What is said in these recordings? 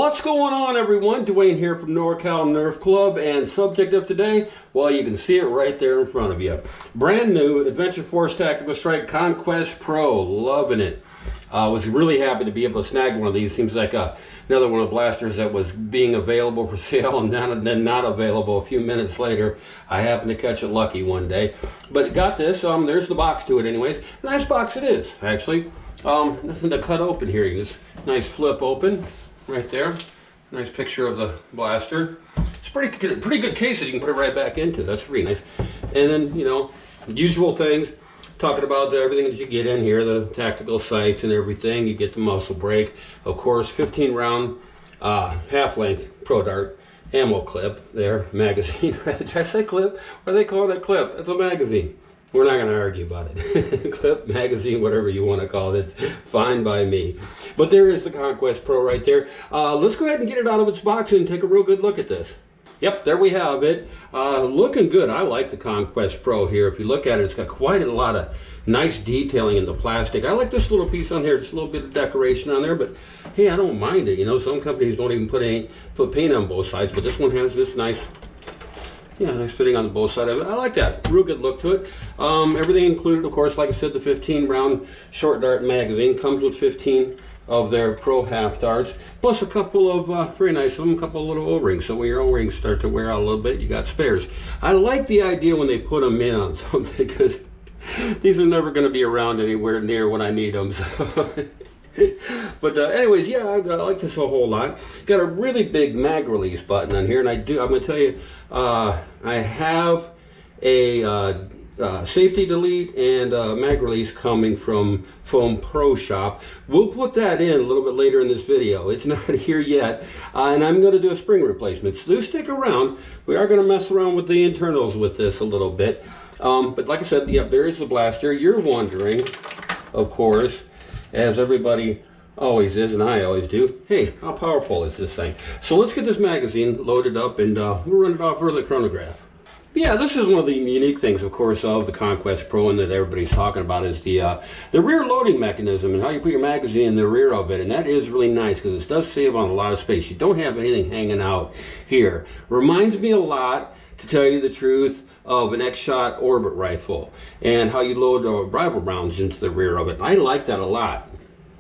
What's going on, everyone? Dwayne here from NorCal Nerf Club, and subject of today, well, you can see it right there in front of you. Brand new Adventure Force Tactical Strike Conquest Pro. Loving it. Was really happy to be able to snag one of these. Seems like another one of the blasters that was being available for sale and then not available a few minutes later. I happened to catch it lucky one day. But got this. There's the box to it anyways. Nice box it is, actually. Nothing to cut open here. You just nice flip open. Right there, nice picture of the blaster. It's pretty good case that you can put it right back into. That's pretty nice. And then, you know, usual things, talking about everything that you get in here, the tactical sights and everything. You get the muzzle brake, of course, 15 round half-length Pro Dart ammo clip there, magazine. Did I say clip? What do they call that clip? It's a magazine. We're not going to argue about it. Clip, magazine, whatever you want to call it, fine by me. But there is the Conquest Pro right there. Let's go ahead and get it out of its box and take a real good look at this. Yep, there we have it. Looking good. I like the Conquest Pro here. If you look at it, it's got quite a lot of nice detailing in the plastic. I like this little piece on here. Just a little bit of decoration on there, but hey, I don't mind it. You know, some companies don't even put paint on both sides, but this one has this nice, yeah, nice fitting on both sides of it. I like that. Real good look to it. Everything included, of course, like I said, the 15 round short dart magazine comes with 15 of their Pro half darts, plus a couple of very nice of them, a couple of little O-rings. So when your O-rings start to wear out a little bit, you got spares. I like the idea when they put them in on something, because these are never going to be around anywhere near when I need them. So. But anyways, yeah, I like this a whole lot. Got a really big mag release button on here, and I'm going to tell you, I have a safety delete and mag release coming from Foam Pro Shop. We'll put that in a little bit later in this video. It's not here yet, and I'm going to do a spring replacement. So do stick around. We are going to mess around with the internals with this a little bit. But like I said, yep, there is the blaster. You're wondering, of course, as everybody always is, and I always do, hey, how powerful is this thing? So let's get this magazine loaded up, and we'll run it off for the chronograph. Yeah, this is one of the unique things, of course, of the Conquest Pro, and that everybody's talking about is the rear loading mechanism and how you put your magazine in the rear of it. And that is really nice, because it does save on a lot of space. You don't have anything hanging out here. Reminds me a lot, to tell you the truth, of an X-Shot orbit rifle and how you load rifle rounds into the rear of it. I like that a lot,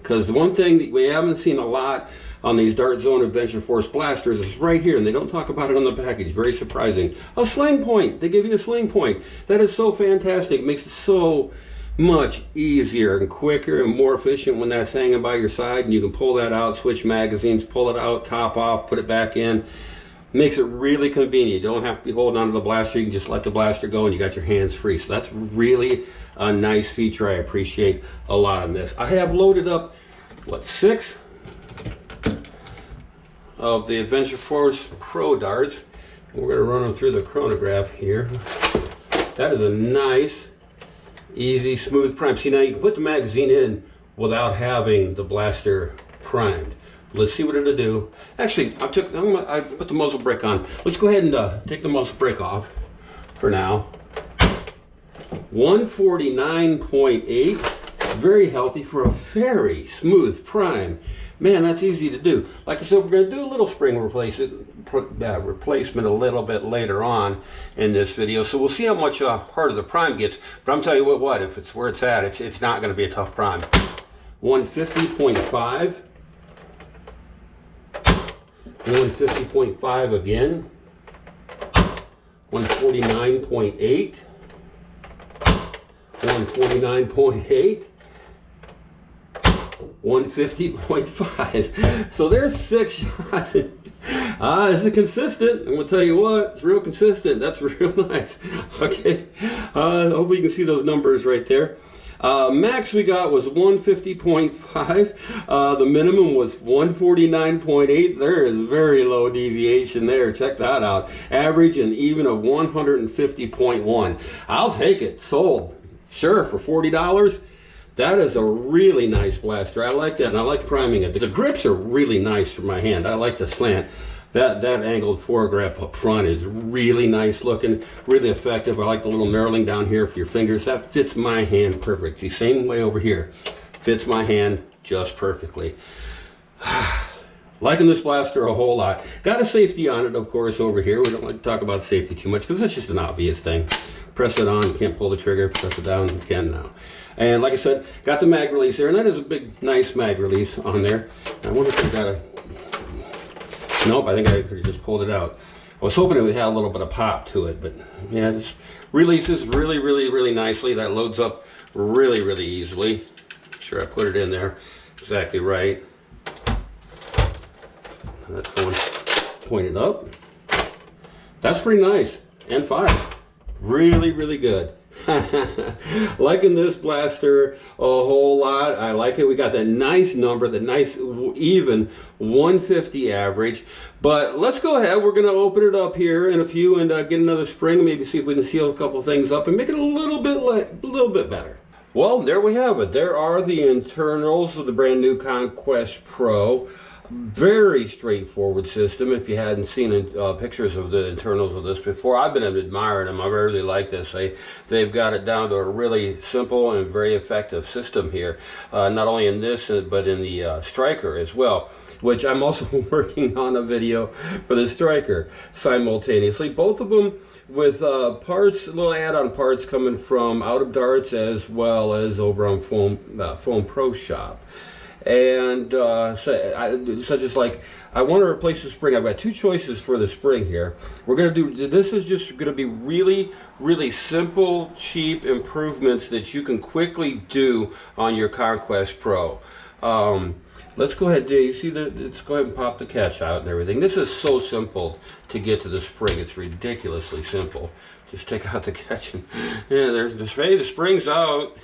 because the one thing that we haven't seen a lot on these Dart Zone Adventure Force blasters is right here, and they don't talk about it on the package. Very surprising. A sling point. They give you a sling point. That is so fantastic. It makes it so much easier and quicker and more efficient when that's hanging by your side, and you can pull that out, switch magazines, pull it out, top off, put it back in. Makes it really convenient. You don't have to be holding onto the blaster. You can just let the blaster go and you got your hands free. So that's really a nice feature I appreciate a lot on this. I have loaded up, what, 6 of the Adventure Force Pro darts. We're going to run them through the chronograph here. That is a nice, easy, smooth prime. See, now you can put the magazine in without having the blaster primed. Let's see what it'll do. Actually, I put the muzzle brake on. Let's go ahead and take the muzzle brake off for now. 149.8, very healthy for a very smooth prime. Man, that's easy to do. Like I said, we're going to do a little spring replacement a little bit later on in this video. So we'll see how much harder the prime gets. But I'm telling you what, if it's where it's at, it's not going to be a tough prime. 150.5. 150.5 again, 149.8, 149.8, 150.5. So there's 6 shots. This is consistent. I'm gonna tell you what, it's real consistent. That's real nice. Okay, hopefully you can see those numbers right there. Max we got was 150.5. The minimum was 149.8. There is very low deviation there. Check that out. Average and even of 150.1. I'll take it. Sold. Sure, for $40. That is a really nice blaster. I like that, and I like priming it. The grips are really nice for my hand. I like the slant. That angled foregrip up front is really nice looking, really effective. I like the little knurling down here for your fingers. That fits my hand perfectly. Same way over here. Fits my hand just perfectly. Liking this blaster a whole lot. Got a safety on it, of course, over here. We don't like to talk about safety too much because it's just an obvious thing. Press it on, you can't pull the trigger. Press it down, you can now. And like I said, got the mag release there, and that is a big, nice mag release on there. I wonder if I got a... Nope, I think I just pulled it out. I was hoping it would have a little bit of pop to it, but yeah, this releases really, really, really nicely. That loads up really, really easily. Make sure I put it in there exactly right. That's going pointed up. That's pretty nice and fire. Really, really good. Liking this blaster a whole lot. I like it. We got that nice number, the nice even 150 average. But let's go ahead. We're going to open it up here in a few and get another spring. Maybe see if we can seal a couple things up and make it a little bit better. Well, there we have it. There are the internals of the brand new Conquest Pro. Very straightforward system. If you hadn't seen pictures of the internals of this before, I've been admiring them. I really like this. They've got it down to a really simple and very effective system here. Not only in this, but in the Striker as well, which I'm also working on a video for the Striker simultaneously. Both of them with parts, little add-on parts coming from out of DARTS as well as over on Foam Pro Shop. And such as like, I want to replace the spring. I've got two choices for the spring here. We're going to do, this is just going to be really, really simple, cheap improvements that you can quickly do on your Conquest Pro. Let's go ahead, you see let's go ahead and pop the catch out and everything. This is so simple to get to the spring. It's ridiculously simple. Just take out the catch and, yeah, there's this, hey, the spring's out.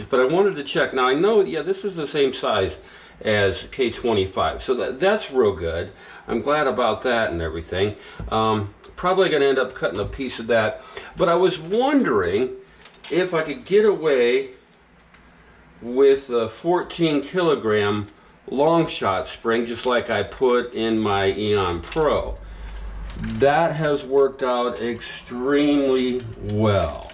But I wanted to check. Now I know, yeah, this is the same size as K25. So that's real good. I'm glad about that and everything. Probably going to end up cutting a piece of that. But I was wondering if I could get away with a 14 kilogram long shot spring, just like I put in my Eon Pro. That has worked out extremely well.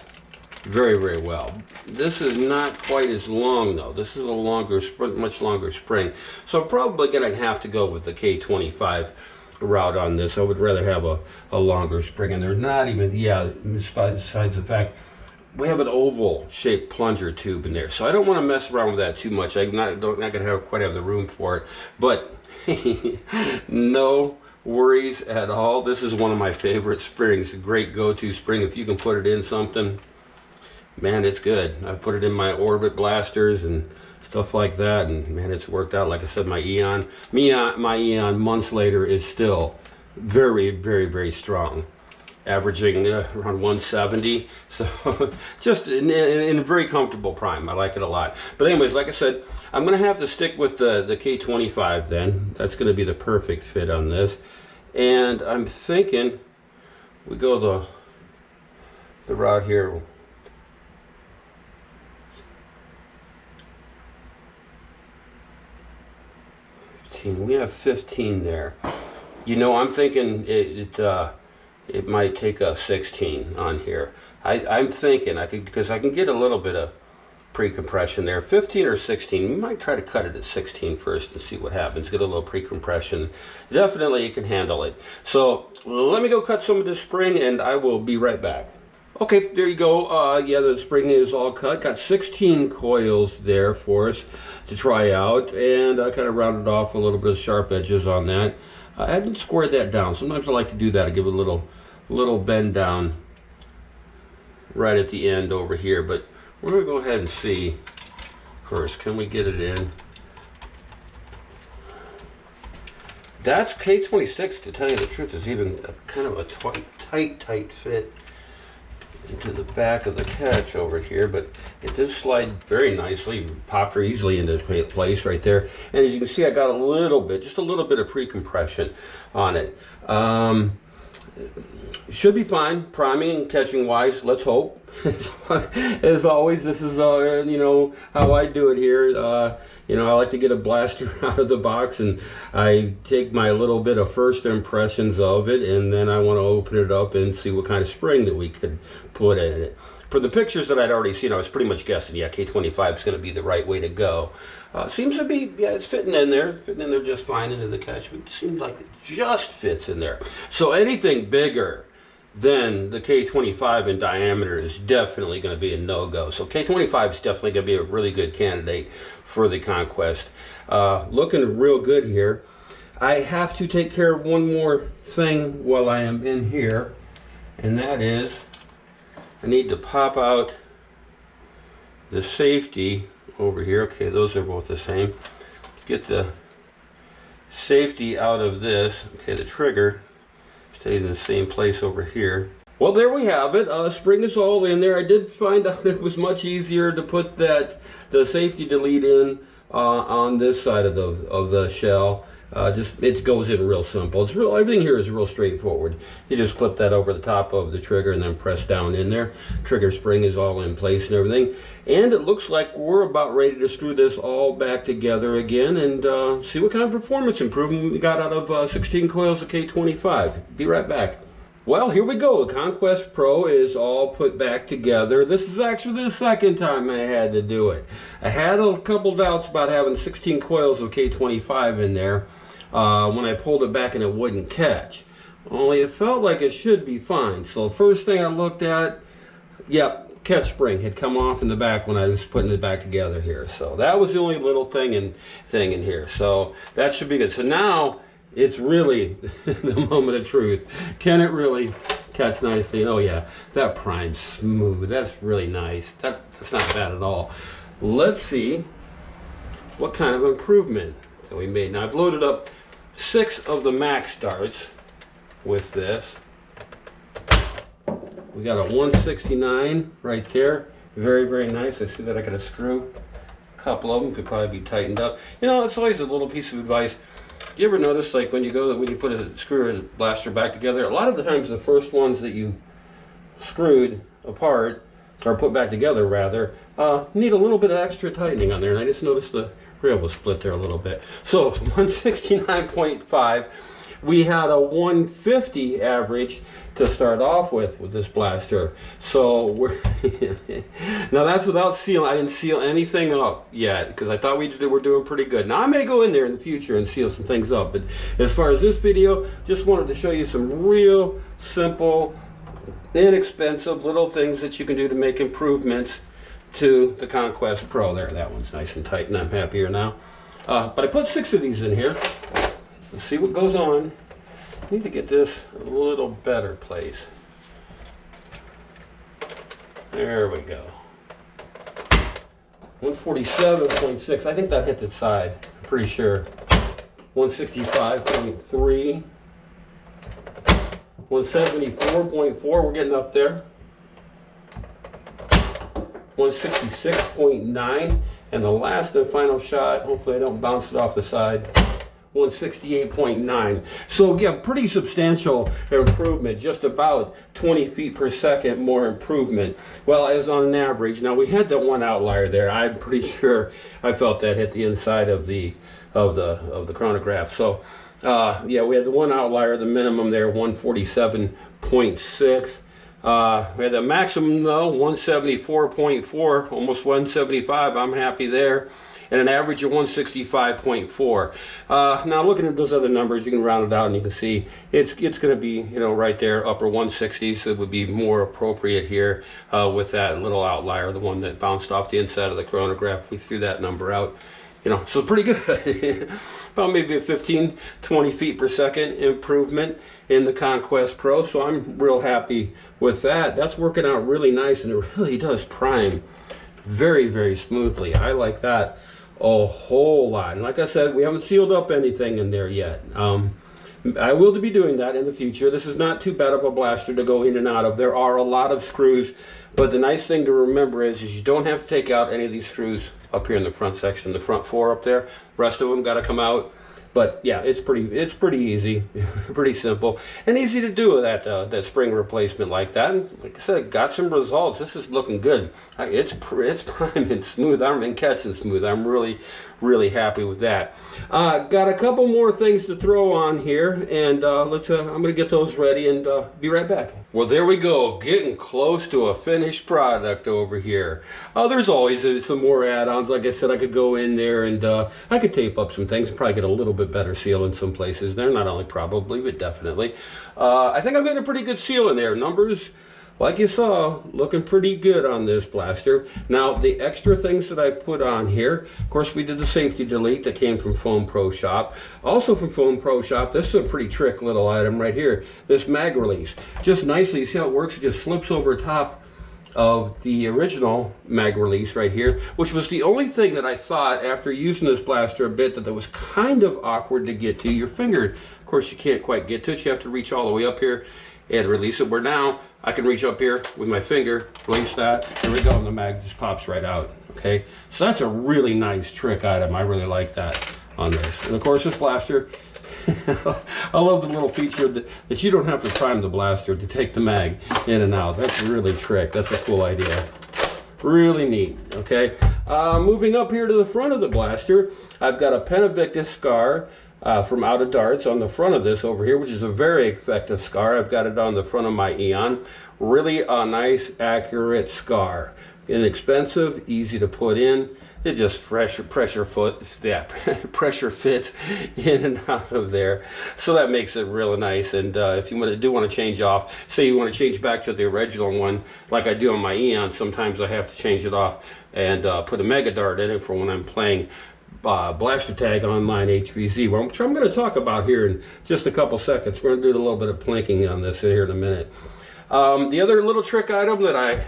Very, very well. This is not quite as long though. This is a longer, much longer spring. So I'm probably going to have to go with the K25 route on this. I would rather have a longer spring, and there's not even, yeah, besides the fact we have an oval shaped plunger tube in there. So I don't want to mess around with that too much. I'm not going to quite have the room for it, but no worries at all. This is one of my favorite springs. A great go-to spring if you can put it in something. Man, it's good. I've put it in my orbit blasters and stuff like that, and man, it's worked out. Like I said, my Eon months later is still very, very, very strong, averaging around 170. So just in a very comfortable prime. I like it a lot. But anyways, like I said, I'm going to have to stick with the K25 then. That's going to be the perfect fit on this. And I'm thinking we go the route here. We have 15 there. You know, I'm thinking it might take a 16 on here. I'm thinking because I can get a little bit of pre-compression there. 15 or 16. We might try to cut it at 16 first and see what happens. Get a little pre-compression. Definitely you can handle it. So let me go cut some of this spring and I will be right back. Okay, there you go. Yeah, the spring is all cut. Got 16 coils there for us to try out, and I kind of rounded off a little bit of sharp edges on that. I haven't squared that down. Sometimes I like to do that. I give it a little bend down right at the end over here, but we're going to go ahead and see first. Can we get it in? That's K26, to tell you the truth, is even kind of a tight fit into the back of the catch over here, but it does slide very nicely. Popped her easily into place right there. And as you can see, I got just a little bit of pre-compression on it. Should be fine, priming and catching wise, let's hope. As always, this is you know, how I do it here. You know, I like to get a blaster out of the box, and I take my little bit of first impressions of it, and then I want to open it up and see what kind of spring that we could put in it. For the pictures that I'd already seen, I was pretty much guessing, yeah, K25 is going to be the right way to go. Seems to be, yeah, it's fitting in there just fine into the catchment. It seems like it just fits in there. So anything bigger than the K25 in diameter is definitely going to be a no-go. So K25 is definitely going to be a really good candidate for the Conquest. Looking real good here. I have to take care of one more thing while I am in here, and that is I need to pop out the safety over here. Okay, those are both the same. Let's get the safety out of this. Okay, the trigger stays in the same place over here. Well, there we have it. Spring is all in there. I did find out it was much easier to put the safety delete in on this side of the shell. It goes in real simple. It's real. Everything here is real straightforward. You just clip that over the top of the trigger and then press down in there. Trigger spring is all in place and everything. And it looks like we're about ready to screw this all back together again and see what kind of performance improvement we got out of 16 coils of K25. Be right back. Well, here we go. The Conquest Pro is all put back together. This is actually the second time I had to do it. I had a couple doubts about having 16 coils of K25 in there when I pulled it back and it wouldn't catch. Only it felt like it should be fine. So the first thing I looked at, yep, catch spring had come off in the back when I was putting it back together here. So that was the only little thing in here. So that should be good. So now it's really the moment of truth. Can it really catch nicely? Oh yeah, that prime's smooth. That's really nice. That's not bad at all. Let's see what kind of improvement that we made. Now I've loaded up 6 of the max darts with this. We got a 169 right there. Very, very nice. I see that I got a screw. A couple of them could probably be tightened up. You know, it's always a little piece of advice. You ever notice, like when you put a screw or a blaster back together, a lot of the times the first ones that you screwed apart, or put back together rather, need a little bit of extra tightening on there, and I just noticed the rail was split there a little bit. So 169.5, we had a 150 average to start off with this blaster. So we're now that's without sealing. I didn't seal anything up yet because I thought we were doing pretty good. Now I may go in there in the future and seal some things up, but as far as this video, just wanted to show you some real simple, inexpensive little things that you can do to make improvements to the Conquest Pro. There, that one's nice and tight, and I'm happier now. But I put 6 of these in here. Let's see what goes on. I need to get this a little better place. There we go. 147.6. I think that hit the side. I'm pretty sure. 165.3. 174.4. We're getting up there. 166.9. And the last and final shot, hopefully I don't bounce it off the side, 168.9. So yeah, pretty substantial improvement, just about 20 feet per second more improvement. Well, as on an average. Now we had that one outlier there. I'm pretty sure I felt that hit the inside of the chronograph. So yeah, we had the one outlier, the minimum there, 147.6. We had the maximum though, 174.4, almost 175. I'm happy there. And an average of 165.4. Now looking at those other numbers, you can round it out and you can see it's going to be, you know, right there, upper 160s. So it would be more appropriate here with that little outlier, the one that bounced off the inside of the chronograph. We threw that number out. You know, so pretty good. About maybe a 15-20 feet per second improvement in the Conquest Pro. So I'm real happy with that. That's working out really nice, and it really does prime very, very smoothly. I like that a whole lot. And like I said, we haven't sealed up anything in there yet. I will be doing that in the future. This is not too bad of a blaster to go in and out of. There are a lot of screws, but the nice thing to remember is you don't have to take out any of these screws up here in the front section, the front 4 up there. The rest of them got to come out. But yeah, it's pretty easy, pretty simple, and easy to do that spring replacement like that. And like I said, got some results. This is looking good. It's prime and smooth. I'm catching smooth. I'm really happy with that. Got a couple more things to throw on here, and I'm gonna get those ready and be right back. Well, there we go, getting close to a finished product over here. There's always some more add-ons. Like I said, I could go in there and I could tape up some things and probably get a little bit better seal in some places. They're not only probably, but definitely. I think I'm getting a pretty good seal in there. Numbers, like you saw, looking pretty good on this blaster. Now, the extra things that I put on here, of course, we did the safety delete that came from Foam Pro Shop. Also from Foam Pro Shop, this is a pretty trick little item right here. This mag release. Just nicely, you see how it works? It just slips over top of the original mag release right here, which was the only thing that I thought after using this blaster a bit that was kind of awkward to get to. Your finger, of course, you can't quite get to it. You have to reach all the way up here and release it, where now I can reach up here with my finger, release that, there we go, and the mag just pops right out, okay? So that's a really nice trick item. I really like that on this. And of course, this blaster, I love the little feature that you don't have to prime the blaster to take the mag in and out. That's really trick. That's a cool idea. Really neat, okay? Moving up here to the front of the blaster, I've got a Pentavictus SCAR from out of DARTS on the front of this over here, which is a very effective SCAR. I've got it on the front of my Eon. Really a nice, accurate SCAR. Inexpensive, easy to put in. It just pressure fits in and out of there, so that makes it really nice. And if you do want to change off, say you want to change back to the original one, like I do on my Eon, sometimes I have to change it off and put a Mega Dart in it for when I'm playing BlasterTag online HVZ, which I'm going to talk about here in just a couple seconds. We're going to do a little bit of plinking on this here in a minute. The other little trick item that I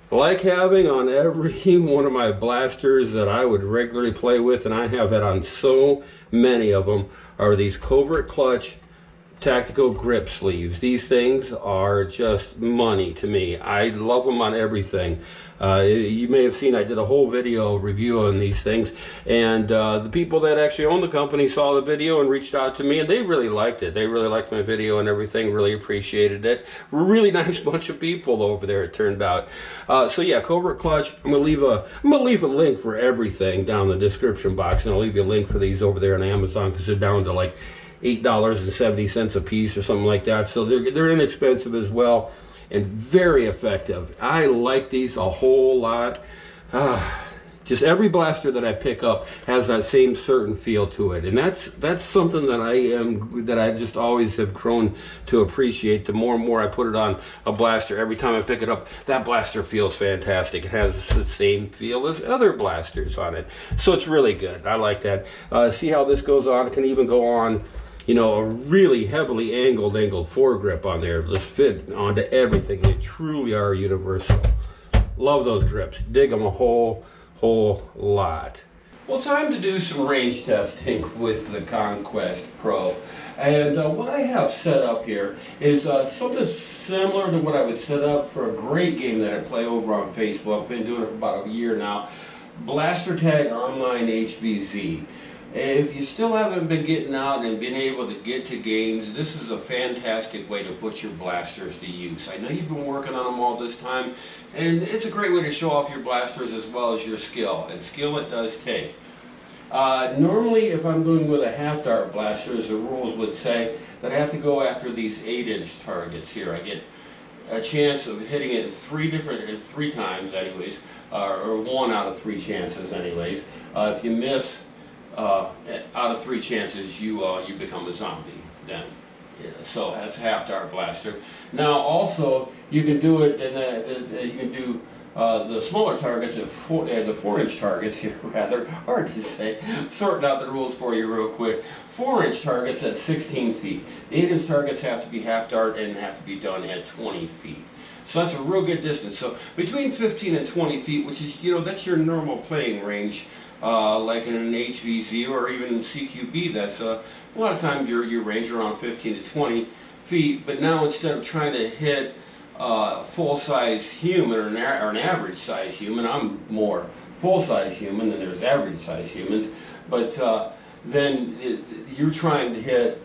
like having on every one of my blasters that I would regularly play with, and I have it on so many of them, are these Covert clutch tactical grip sleeves. These things are just money to me. I love them on everything. You may have seen I did a whole video review on these things, and the people that actually own the company saw the video and reached out to me, and they really liked it. They really liked my video and everything, really appreciated it. Really nice bunch of people over there, it turned out. So yeah, Covert clutch. I'm gonna leave a link for everything down in the description box, and I'll leave you a link for these over there on Amazon, because they're down to like $8.70 a piece or something like that. So they're inexpensive as well and very effective. I like these a whole lot. Just every blaster that I pick up has that same certain feel to it, and that's something that I just always have grown to appreciate. The more and more I put it on a blaster, every time I pick it up, that blaster feels fantastic. It has the same feel as other blasters on it, so it's really good. I like that. See how this goes on? It can even go on, you know, a really heavily angled foregrip on there. Just fit onto everything. They truly are universal. Love those grips. Dig them a whole lot. Well, time to do some range testing with the Conquest Pro. And what I have set up here is something similar to what I would set up for a great game that I play over on Facebook. I've been doing it for about a year now. BlasterTag Online HVZ. If you still haven't been getting out and been able to get to games, this is a fantastic way to put your blasters to use. I know you've been working on them all this time, and it's a great way to show off your blasters as well as your skill, and skill it does take. Normally, if I'm going with a half-dart blaster, as the rules would say, that I have to go after these 8-inch targets here. I get a chance of hitting it three times anyways, or 1 out of 3 chances anyways. If you miss out of 3 chances, you become a zombie then. Yeah, so that's half-dart blaster. Now also you can do it, and you can do the smaller targets at the 4-inch targets here, rather hard to say. Sorting out the rules for you real quick. 4-inch targets at 16 feet. The 8-inch targets have to be half-dart and have to be done at 20 feet. So that's a real good distance. So between 15 and 20 feet, which is, you know, that's your normal playing range. Like in an HVZ or even in CQB, that's a lot of times your range around 15 to 20 feet. But now instead of trying to hit full-size human or an average-size human, I'm more full-size human than there's average-size humans. But then you're trying to hit,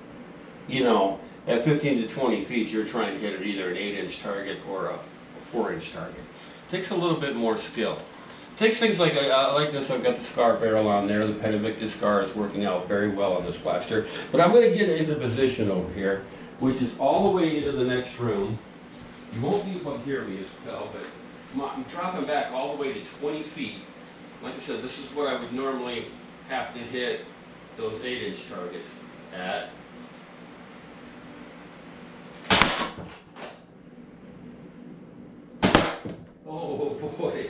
you know, at 15 to 20 feet, you're trying to hit at either an 8-inch target or a 4-inch target. It takes a little bit more skill. It takes things like this. I've got the SCAR barrel on there. The Pentavictus SCAR is working out very well on this blaster. But I'm going to get into position over here, which is all the way into the next room. You won't be able to hear me as well, but I'm dropping back all the way to 20 feet. Like I said, this is what I would normally have to hit those 8-inch targets at. Oh boy.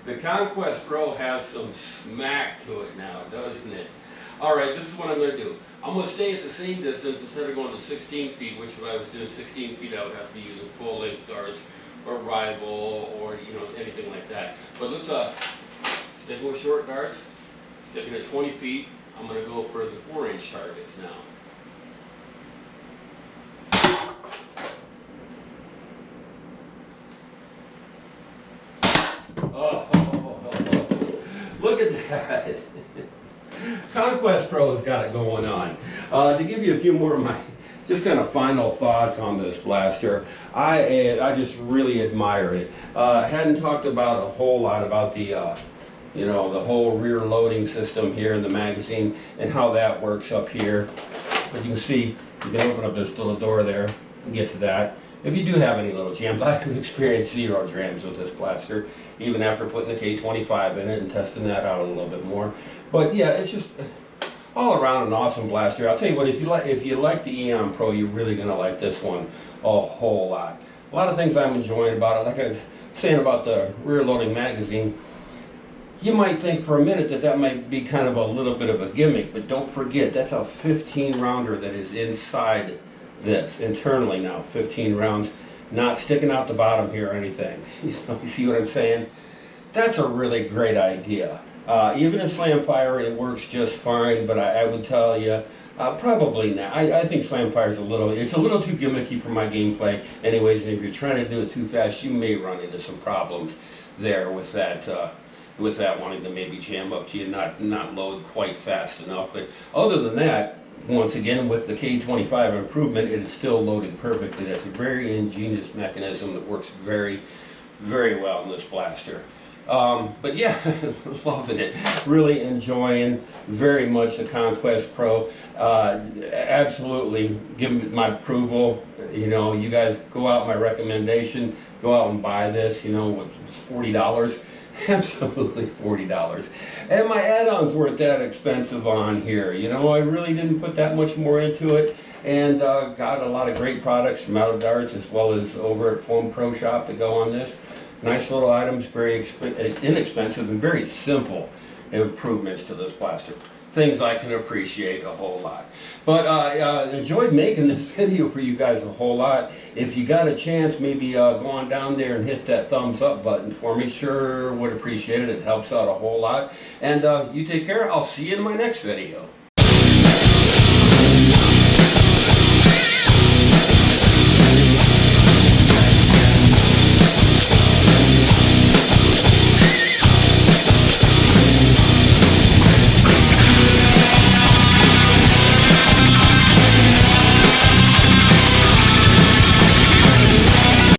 The Conquest Pro has some smack to it now, doesn't it? Alright, this is what I'm going to do. I'm going to stay at the same distance instead of going to 16 feet, which if I was doing 16 feet, I would have to be using full-length darts or rival or, you know, anything like that. But let's stick with short darts, sticking at 20 feet. I'm going to go for the 4-inch targets now. Look at that. Conquest Pro's got it going on. To give you a few more of my just kind of final thoughts on this blaster, I just really admire it. Hadn't talked about a whole lot about the you know, the whole rear loading system here in the magazine and how that works up here. As you can see, you can open up this little door there and get to that. If you do have any little jams, I have experienced 0 jams with this blaster, even after putting the K25 in it and testing that out a little bit more. But yeah, it's just all around an awesome blaster. I'll tell you what, if you like the Eon Pro, you're really gonna like this one a whole lot. A lot of things I'm enjoying about it. Like I was saying about the rear loading magazine, you might think for a minute that that might be kind of a little bit of a gimmick, but don't forget, that's a 15 rounder that is inside this, internally now, 15 rounds, not sticking out the bottom here or anything. You see what I'm saying? That's a really great idea. Even in slam fire, it works just fine, but I would tell you, probably not. I think slam fire is it's a little too gimmicky for my gameplay anyways, and if you're trying to do it too fast, you may run into some problems there with that wanting to maybe jam up to you, not load quite fast enough. But other than that, once again, with the K25 improvement, it is still loading perfectly. That's a very ingenious mechanism that works very, very well in this blaster. But yeah, loving it. Really enjoying very much the Conquest Pro. Absolutely give my approval. You know, you guys go out, my recommendation, go out and buy this. You know, it's $40. Absolutely $40. And my add-ons weren't that expensive on here. You know, I really didn't put that much more into it, and got a lot of great products from out of DARTS as well as over at Foam Pro Shop to go on this. Nice little items, very inexpensive and very simple improvements to this blaster. Things I can appreciate a whole lot. But enjoyed making this video for you guys a whole lot. If you got a chance, maybe go on down there and hit that thumbs up button for me. Sure would appreciate it. It helps out a whole lot. And you take care. I'll see you in my next video.